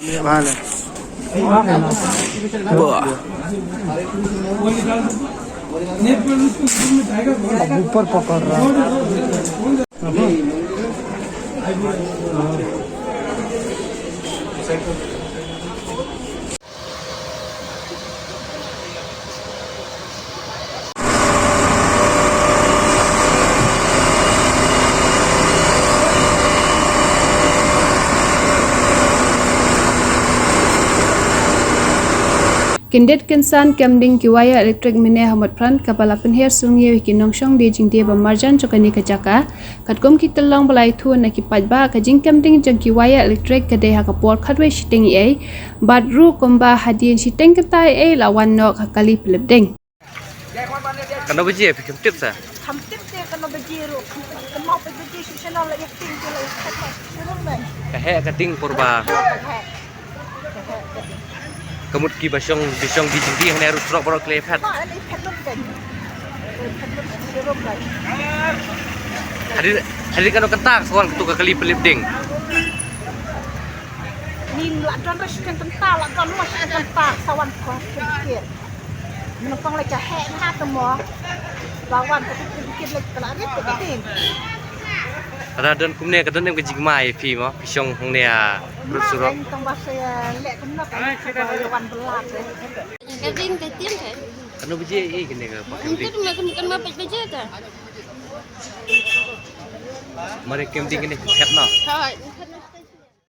Vale. Buah. ऊपर पकड़ रहा Kindet kinsan kemding kiwaya elektrik mine hamat pran kapala penher sungi wiki nongshong di jing dia bamarjan chokani kajaka katkom ki telang balai thu na ki pajba ka jing kemding jang kiwaya elektrik kade ha kapor khatwe shiting ei badru komba hadin shiteng katai ei lawan no kali pelebdeng Kano baji pikem tip sa? Hampir dia kena berjiru, mau pergi channel lagi tinggi lagi serem kan? Kahe kating purba. Kamut ki basong bisong di jindi hanya harus rock borok klepet. Mak ini penuh kan? Penuh serem kan? Hari kano kentak soal ketuka kali pelipding. Ni lakon resken kental, lakon luas kental, sawan kuat sedikit. Menempang lagi hek nah semua. Lawan sedikit lagi kalau ada sedikit. Radon kumne kadon em kejing mai pi mo bisong hong nea rut surok. Tong bahasa lek kena kan lawan belat. Kading ketian kan? Kano baji kene ke pakem Itu ding. makan apa baca kan? Mari kem ding kene het no. Hai,